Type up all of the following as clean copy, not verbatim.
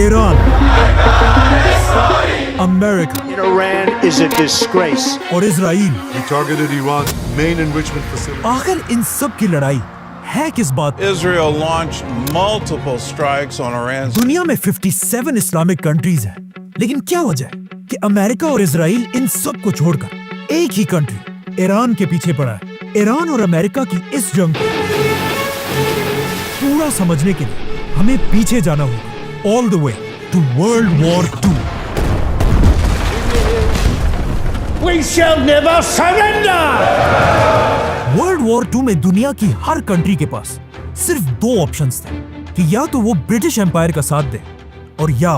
Iran, America Iran is a disgrace. اور اسرائیل. We targeted Iran's main enrichment facility. آخر ان سب کی لڑائی ہے کس بات پر؟ Israel launched multiple strikes on Iran's. دنیا میں 57 اسلامک کنٹریز ہیں، لیکن کیا وجہ ہے کہ امریکہ اور اسرائیل ان سب کو چھوڑ کر ایک ہی کنٹری ایران کے پیچھے پڑا ہے؟ ایران اور امریکہ کی اس جنگ کو پورا سمجھنے کے لیے ہمیں پیچھے جانا ہوگا، all the way to World War II. We shall never surrender! World War II میں دنیا کی ہر کنٹری کے پاس صرف 2 آپشنز تھے کہ یا تو وہ برٹش امپائر کا ساتھ دے اور یا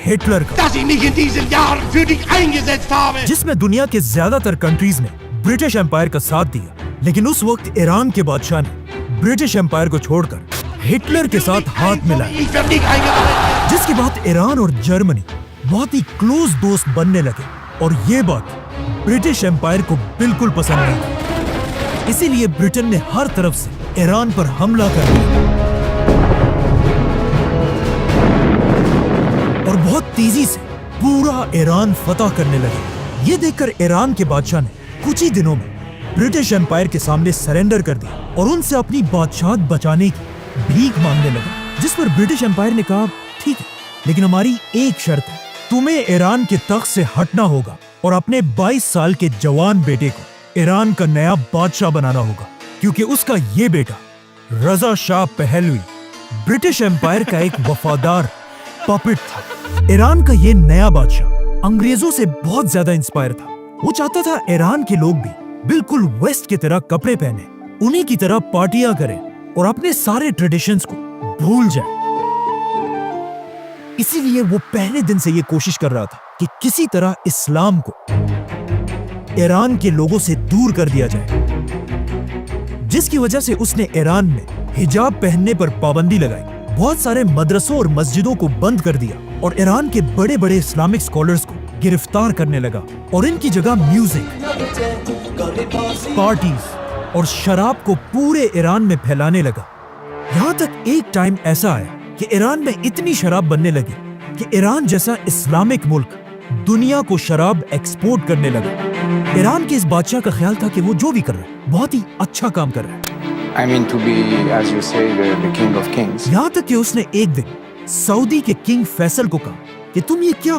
ہٹلر کا، Dass ich nicht in diesen Jahren für dich eingesetzt habe! جس میں دنیا کے زیادہ تر کنٹریز نے برٹش امپائر کا ساتھ دیا، لیکن اس وقت ایران کے بادشاہ نے برٹش امپائر کو چھوڑ کر ہٹلر کے ساتھ ہاتھ ملایا، Ich werde nicht eingesetzt! جس کے بعد ایران اور جرمنی بہت ہی کلوز دوست بننے لگے، اور یہ بات برٹش امپائر کو بالکل پسند نہیں تھی، اسی لیے برٹن نے ہر طرف سے ایران پر حملہ کر دیا اور بہت تیزی سے پورا ایران فتح کرنے لگے. یہ دیکھ کر ایران کے بادشاہ نے کچھ ہی دنوں میں برٹش امپائر کے سامنے سرنڈر کر دیا اور ان سے اپنی بادشاہت بچانے کی بھیک مانگنے لگا، جس پر برٹش امپائر نے کہا ٹھیک ہے، لیکن ہماری ایک شرط ہے، تمہیں ایران کے تخت سے ہٹنا ہوگا اور اپنے 22 سال کے جوان بیٹے کو ایران کا نیا بادشاہ بنانا ہوگا، کیونکہ اس کا یہ بیٹا رضا شاہ پہلوی برٹش امپائر کا ایک وفادار پپٹ تھا. ایران کا یہ نیا بادشاہ انگریزوں سے بہت زیادہ انسپائر تھا. وہ چاہتا تھا ایران کے لوگ بھی بالکل ویسٹ کی طرح کپڑے پہنے، انہی کی طرح پارٹیاں کریں اور اپنے سارے ٹریڈیشنز کو بھول جائیں. اسی لیے وہ پہلے دن سے یہ کوشش کر رہا تھا کہ کسی طرح اسلام کو ایران کے لوگوں سے دور کر دیا جائے، جس کی وجہ سے اس نے ایران میں حجاب پہننے پر پابندی لگائی، بہت سارے مدرسوں اور مسجدوں کو بند کر دیا اور ایران کے بڑے بڑے اسلامک اسکالرز کو گرفتار کرنے لگا اور ان کی جگہ میوزک، پارٹیز اور شراب کو پورے ایران میں پھیلانے لگا. یہاں تک ایک ٹائم ایسا آیا کہ ایران میں اتنی شراب بننے لگی کہ ایران جیسا اسلامک ملک دنیا کو شراب ایکسپورٹ کرنے لگا. ایران کے اس بادشاہ کا خیال تھا کہ وہ جو بھی کر رہا ہے بہت ہی اچھا کام کر رہا ہے. I mean to be, as you say, the king of kings. یہاں تک کہ اس نے ایک دن سعودی کے کنگ فیصل کو کہا کہ تم یہ کیا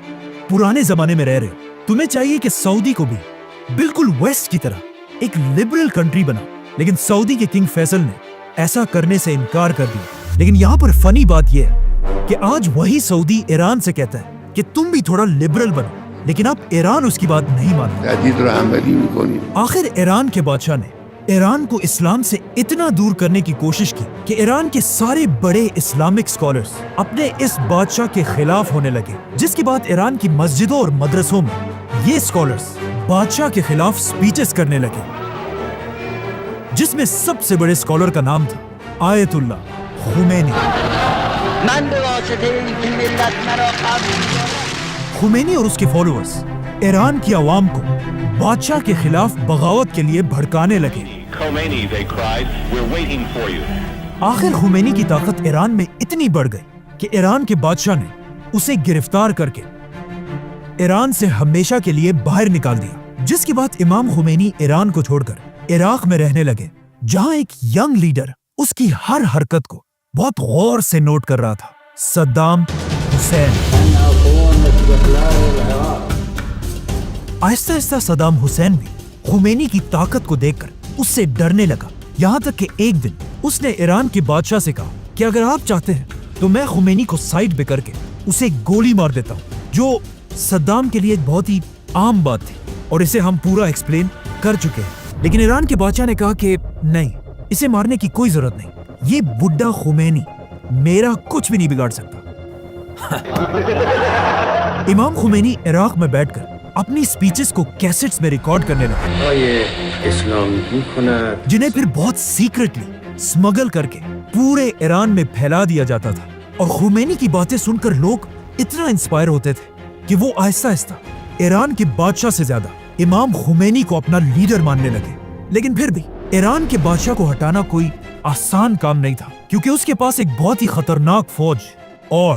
پرانے زمانے میں رہ رہے ہو، تمہیں چاہیے کہ سعودی کو بھی بالکل ویسٹ کی طرح ایک لبرل کنٹری بنا. لیکن سعودی کے کنگ فیصل نے ایسا کرنے سے انکار کر دیا. لیکن یہاں پر فنی بات یہ ہے کہ آج وہی سعودی ایران سے کہتا ہے کہ تم بھی تھوڑا لبرل بنو، لیکن اب ایران اس کی بات نہیں مانتا. آخر ایران کے بادشاہ نے ایران کو اسلام سے اتنا دور کرنے کی کوشش کی کہ ایران کے سارے بڑے اسلامک اسکالرز اپنے اس بادشاہ کے خلاف ہونے لگے، جس کے بعد ایران کی مسجدوں اور مدرسوں میں یہ اسکالرز بادشاہ کے خلاف سپیچز کرنے لگے، جس میں سب سے بڑے اسکالر کا نام تھا آیت اللہ خمینی. خمینی اور اس کے فالوورز ایران کی عوام کو بادشاہ کے خلاف بغاوت کے لیے بھڑکانے لگے. آخر خمینی کی طاقت ایران میں اتنی بڑھ گئی کہ ایران کے بادشاہ نے اسے گرفتار کر کے ایران سے ہمیشہ کے لیے باہر نکال دیا، جس کے بعد امام خمینی ایران کو چھوڑ کر عراق میں رہنے لگے، جہاں ایک ینگ لیڈر اس کی ہر حرکت کو بہت غور سے نوٹ کر رہا تھا، صدام حسین. آہستہ آہستہ صدام حسین بھی خمینی کی طاقت کو دیکھ کر اس سے ڈرنے لگا، یہاں تک کہ ایک دن اس نے ایران کے بادشاہ سے کہا کہ اگر آپ چاہتے ہیں تو میں خمینی کو سائڈ پہ کر کے اسے گولی مار دیتا ہوں، جو صدام کے لیے ایک بہت ہی عام بات تھی اور اسے ہم پورا ایکسپلین کر چکے ہیں. لیکن ایران کے بادشاہ نے کہا کہ نہیں، اسے مارنے کی کوئی ضرورت نہیں، یہ بڈھا خمینی میرا کچھ بھی نہیں بگاڑ سکتا. امام خمینی عراق میں بیٹھ کر اپنی سپیچز کو کیسٹس میں ریکارڈ کرنے لگے، جنہیں پھر بہت سیکرٹلی اسمگل کر کے پورے ایران میں پھیلا دیا جاتا تھا. اور خمینی کی باتیں سن کر لوگ اتنا انسپائر ہوتے تھے کہ وہ آہستہ آہستہ ایران کے بادشاہ سے زیادہ امام خمینی کو اپنا لیڈر ماننے لگے. لیکن پھر بھی ایران کے بادشاہ کو ہٹانا کوئی آسان کام نہیں تھا، کیونکہ اس کے پاس ایک بہت ہی خطرناک فوج اور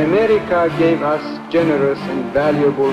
America gave us generous and valuable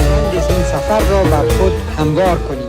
مهندسین سفر را بر خود هموار کنید.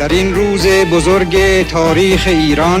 در این روز بزرگ تاریخ ایران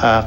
حق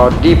our deep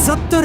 70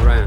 Iran.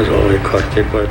از آقای کارتر باید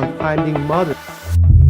On finding mother.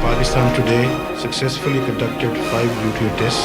Pakistan today successfully conducted 5 nuclear tests.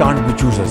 can't be choosers.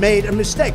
made a mistake.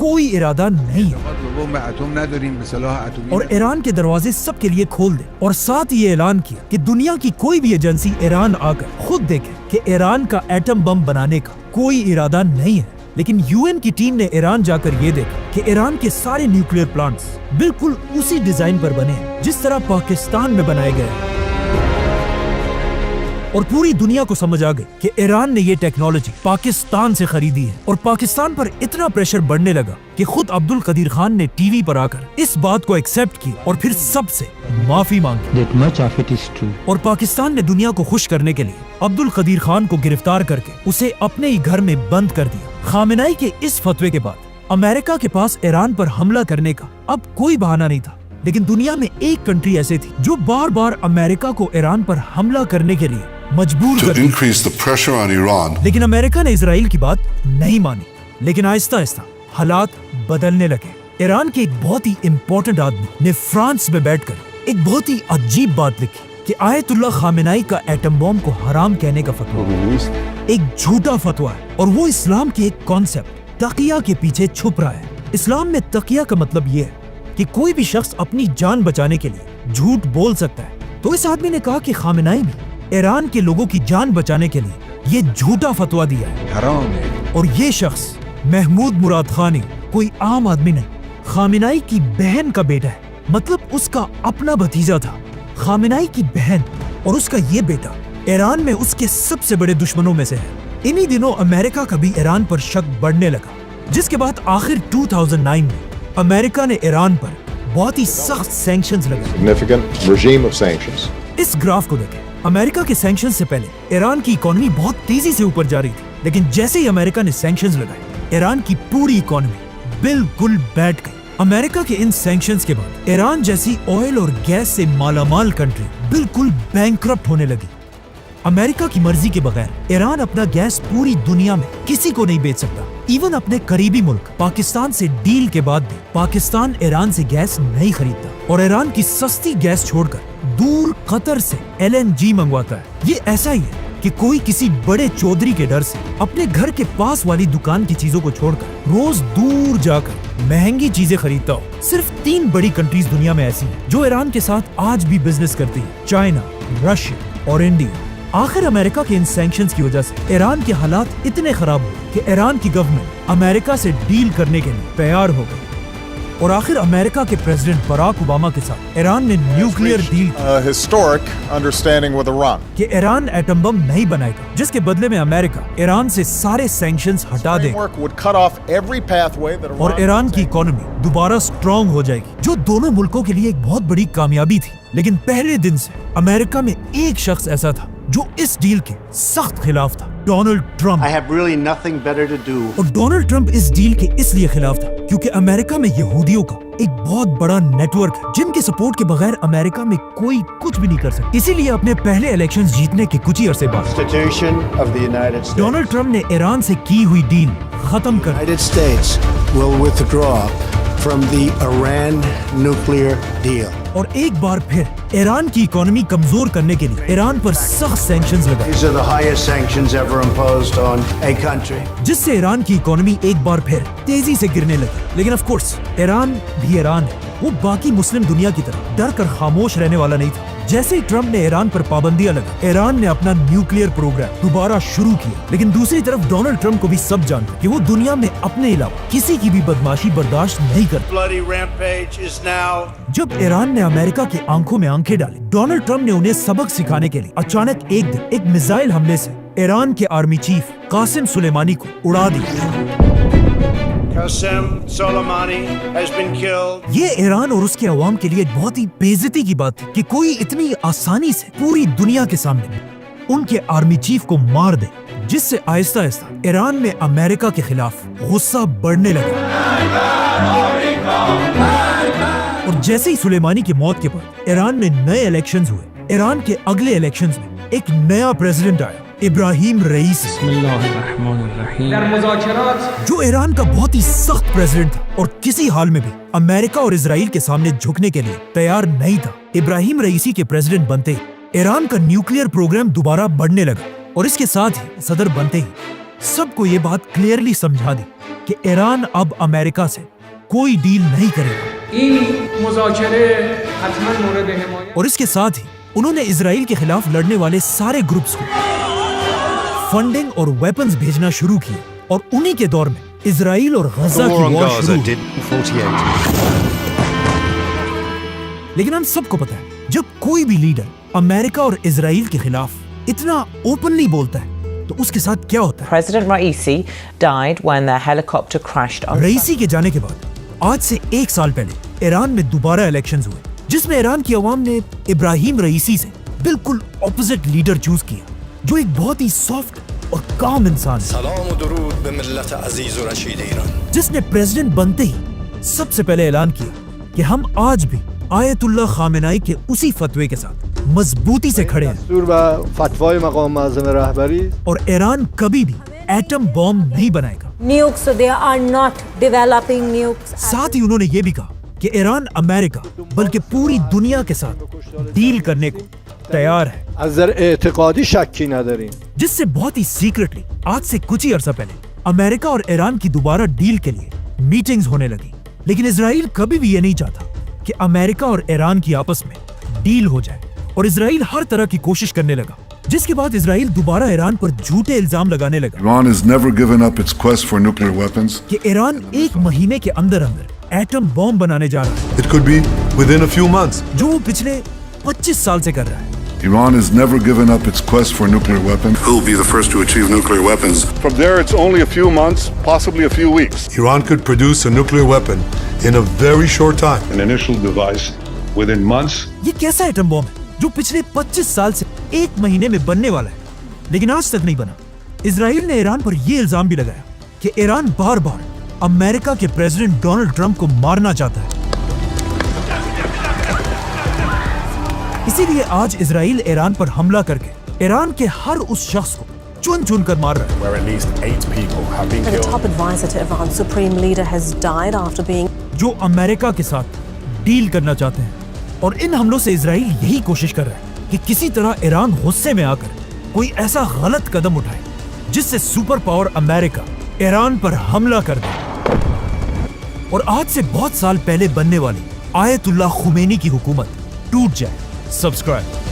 کوئی ارادہ نہیں ہے اور ایران کے دروازے سب کے لیے کھول دے، اور ساتھ یہ اعلان کیا کہ دنیا کی کوئی بھی ایجنسی ایران آ کر خود دیکھے کہ ایران کا ایٹم بم بنانے کا کوئی ارادہ نہیں ہے۔ لیکن یو این کی ٹیم نے ایران جا کر یہ دیکھا کہ ایران کے سارے نیوکلیئر پلانٹس بالکل اسی ڈیزائن پر بنے ہیں جس طرح پاکستان میں بنائے گئے ہیں، اور پوری دنیا کو سمجھ آ گئی کہ ایران نے یہ ٹیکنالوجی پاکستان سے خریدی ہے، اور پاکستان پر اتنا پریشر بڑھنے لگا کہ خود عبد القدیر خان نے ٹی وی پر آ کر اس بات کو ایکسپٹ کی اور پھر سب سے معافی مانگی، اور پاکستان نے دنیا کو خوش کرنے کے لیے عبد القدیر خان کو گرفتار کر کے اسے اپنے ہی گھر میں بند کر دیا۔ خامنائی کے اس فتوے کے بعد امریکہ کے پاس ایران پر حملہ کرنے کا اب کوئی بہانہ نہیں تھا، لیکن دنیا میں ایک کنٹری ایسے تھی جو بار بار امریکہ کو ایران پر حملہ کرنے کے لیے مجبور کر دیا، لیکن امریکہ نے اسرائیل کی بات نہیں مانی۔ لیکن آہستہ آہستہ حالات بدلنے لگے۔ ایران کے ایک بہت ہی امپورٹنٹ آدمی نے فرانس میں بیٹھ کر ایک بہت ہی عجیب بات لکھی کہ آیت اللہ خامنائی کا ایٹم بم کو حرام کہنے کا فتویٰ ایک جھوٹا فتویٰ ہے، اور وہ اسلام کے ایک کانسیپٹ تقیہ کے پیچھے چھپ رہا ہے۔ اسلام میں تقیہ کا مطلب یہ ہے کہ کوئی بھی شخص اپنی جان بچانے کے لیے جھوٹ بول سکتا ہے۔ تو اس آدمی نے کہا کہ خامنائی نے ایران کے لوگوں کی جان بچانے کے لیے یہ جھوٹا فتویٰ دیا ہے، حرام ہے۔ اور یہ شخص محمود مراد خانی کوئی عام آدمی نہیں، خامنائی کی بہن کا بیٹا ہے، مطلب اس کا اپنا بھتیجا تھا۔ خامنائی کی بہن اور اس کا یہ بیٹا ایران میں اس کے سب سے بڑے دشمنوں میں سے ہے۔ انہی دنوں امریکہ کا بھی ایران پر شک بڑھنے لگا، جس کے بعد آخر 2009 میں امریکہ نے ایران پر بہت ہی سخت سینکشنز لگائے۔ اس گراف کو دیکھیں، امریکہ کے سینکشن سے پہلے ایران کی اکانومی بہت تیزی سے اوپر جا رہی تھی، لیکن جیسے ہی امریکہ نے سینکشنز لگائے ایران کی پوری اکانومی بالکل بیٹھ گئی۔ امریکہ کے ان سینکشنز کے بعد ایران جیسی آئل اور گیس سے مالا مال کنٹری بالکل بینکرپٹ ہونے لگی۔ امریکہ کی مرضی کے بغیر ایران اپنا گیس پوری دنیا میں کسی کو نہیں بیچ سکتا، ایون اپنے قریبی ملک پاکستان سے ڈیل کے بعد بھی پاکستان ایران سے گیس نہیں خریدتا، اور ایران کی سستی گیس چھوڑ کر دور قطر سے LNG منگواتا ہے۔ یہ ایسا ہی ہے کہ کوئی کسی بڑے چودھری کے ڈر سے اپنے گھر کے پاس والی دکان کی چیزوں کو چھوڑ کر روز دور جا کر مہنگی چیزیں خریدتا ہو۔ صرف 3 بڑی کنٹریز دنیا میں ایسی ہیں جو ایران کے ساتھ آج بھی بزنس کرتی ہیں، چائنا، رشیا اور انڈیا۔ آخر امریکہ کے ان سینکشنز کی وجہ سے ایران کے حالات اتنے خراب ہوئے کہ ایران کی گورنمنٹ امریکہ سے ڈیل کرنے کے لیے تیار ہو گئی، اور آخر امریکہ کے پریزیڈنٹ براک اوباما کے ساتھ ایران نے نیوکلیئر ڈیل کہ ایران ایٹم بم نہیں بنائے گا، جس کے بدلے میں امریکہ ایران سے سارے سینکشنز ہٹا دے گا اور ایران کی اکانومی دوبارہ سٹرونگ ہو جائے گی، جو دونوں ملکوں کے لیے ایک بہت بڑی کامیابی تھی۔ لیکن پہلے دن سے امریکہ میں ایک شخص ایسا تھا جو اس ڈیل کے سخت خلاف تھا، Donald Trump. I have really nothing better to do. اور ڈونلڈ ٹرمپ اس ڈیل کے اس لیے خلاف تھا کیونکہ امریکہ میں یہودیوں کا ایک بہت بڑا نیٹ ورک ہے جن کے سپورٹ کے بغیر امریکہ میں کوئی کچھ بھی نہیں کر سکتا۔ اسی لیے اپنے پہلے الیکشنز جیتنے کے کچھ ہی عرصے بعد Constitution of the United States. Donald Trump نے ایران سے کی ہوئی ڈیل ختم کر دی۔ United States will withdraw from the Iran nuclear deal. اور ایک بار پھر ایران کی اکانومی کمزور کرنے کے لیے ایران پر سخت سینکشنز لگائے، These are the highest sanctions ever imposed on a country. جس سے ایران کی اکانومی ایک بار پھر تیزی سے گرنے لگی۔ لیکن آف کورس ایران بھی ایران ہے، وہ باقی مسلم دنیا کی طرح ڈر کر خاموش رہنے والا نہیں تھا۔ جیسے ہی ٹرمپ نے ایران پر پابندیاں لگا، ایران نے اپنا نیوکلیئر پروگرام دوبارہ شروع کیا۔ لیکن دوسری طرف ڈونلڈ ٹرمپ کو بھی سب جانتے کہ وہ دنیا میں اپنے علاوہ کسی کی بھی بدماشی برداشت نہیں کرتا۔ Bloody rampage is now. جب ایران نے امریکہ کی آنکھوں میں آنکھیں ڈالی، ڈونلڈ ٹرمپ نے انہیں سبق سکھانے کے لیے اچانک ایک دن ایک میزائل حملے سے ایران کے آرمی چیف قاسم سلیمانی کو اڑا دیا۔ Qasem Soleimani has been killed. یہ ایران اور اس کے عوام کے لیے بہت ہی بے عزتی کی بات تھی کہ کوئی اتنی آسانی سے پوری دنیا کے سامنے ان کے آرمی چیف کو مار دے، جس سے آہستہ آہستہ ایران میں امریکہ کے خلاف غصہ بڑھنے لگا۔ اور جیسے ہی سلیمانی کی موت کے بعد ایران میں نئے الیکشنز ہوئے، ایران کے اگلے الیکشنز میں ایک نیا پریزیڈنٹ آیا، ابراہیم رئیسی، جو ایران کا بہت ہی سخت پریزیڈنٹ تھا اور کسی حال میں بھی امریکہ اور اسرائیل کے سامنے جھکنے کے لیے تیار نہیں تھا۔ ابراہیم رئیسی کے پریزیڈنٹ بنتے ہی ایران کا نیوکلیئر پروگرام دوبارہ بڑھنے لگا، اور اس کے ساتھ ہی صدر بنتے ہی سب کو یہ بات کلیئرلی سمجھا دی کہ ایران اب امریکہ سے کوئی ڈیل نہیں کرے گا، اور اس کے ساتھ ہی انہوں نے اسرائیل کے خلاف لڑنے والے سارے گروپس کو فنڈنگ اور ویپنز بھیجنا شروع کیے، اور انہی کے دور میں اسرائیل اور غزہ کی وار شروع ہوئی۔ لیکن ہم سب کو پتا ہے جب کوئی بھی لیڈر امریکہ اور اسرائیل کے خلاف اتنا اوپنلی بولتا ہے تو اس کے ساتھ کیا ہوتا ہے۔ President Raisi died when their helicopter crashed on Raisi کے جانے کے بعد آج سے 1 سال پہلے ایران میں دوبارہ الیکشنز ہوئے، جس میں ایران کی عوام نے ابراہیم رئیسی سے بالکل اپوزٹ لیڈر چوز کیا، جو ایک بہت ہی سافٹ اور کام انسان ہے، سلام و درود به ملت عزیز و رشید ایران، جس نے پریزیڈنٹ بنتے ہی سب سے پہلے اعلان کیا کہ ہم آج بھی آیت اللہ خامنائی کے اسی فتوے کے ساتھ مضبوطی سے کھڑے ہیں، دستور و فتوای مقام معظم رهبری، اور ایران کبھی بھی ایٹم بم نہیں بنائے گا۔ Nukes, they are not developing nukes. ساتھ ہی انہوں نے یہ بھی کہا کہ ایران امریکہ بلکہ پوری دنیا کے ساتھ ڈیل کرنے کو تیار ہے، از نظر اعتقادی شکی نداریم، جس سے بہت ہی سیکرٹلی آج سے کچھ ہی عرصہ پہلے امریکہ اور ایران کی دوبارہ ڈیل کے لیے میٹنگز ہونے لگی۔ لیکن اسرائیل کبھی بھی یہ نہیں چاہتا کہ امریکہ اور ایران کی آپس میں ڈیل ہو جائے، اور اسرائیل ہر طرح کی کوشش کرنے لگا، جس کے بعد اسرائیل دوبارہ ایران پر جھوٹے الزام لگانے لگا Iran has never given up its quest for nuclear weapons. کہ ایران 1 مہینے کے اندر ایٹم بم بنانے جا رہا ہے، It could be within a few months. جو وہ پچھلے 25 سال سے کر رہا ہے۔ Iran has never given up its quest for nuclear weapons. Who will be the first to achieve nuclear weapons? From there, it's only a few months, possibly a few weeks. Iran could produce a nuclear weapon in a very short time. an initial device within months. یہ کیسا atom bomb ہے جو پچھلے 25 سال سے 1 مہینے میں بننے والا ہے لیکن آج تک نہیں بنا؟ اسرائیل نے ایران پر یہ الزام بھی لگایا کہ ایران بار بار امریکہ کے پریزیڈنٹ ڈونلڈ ٹرمپ کو مارنا چاہتا ہے۔ اسی لیے آج اسرائیل ایران پر حملہ کر کے ایران کے ہر اس شخص کو چن چن کر مار رہا ہے۔ Where at least 8 people have been The killed. top advisor to Iran's supreme leader has died after being جو امریکہ کے ساتھ ڈیل کرنا چاہتے ہیں، اور ان حملوں سے اسرائیل یہی کوشش کر رہا ہے کہ کسی طرح ایران غصے میں آ کر کوئی ایسا غلط قدم اٹھائے جس سے سپر پاور امریکہ ایران پر حملہ کر دے، اور آج سے بہت سال پہلے بننے والی آیت اللہ خمینی کی حکومت ٹوٹ جائے۔ سبسکرائب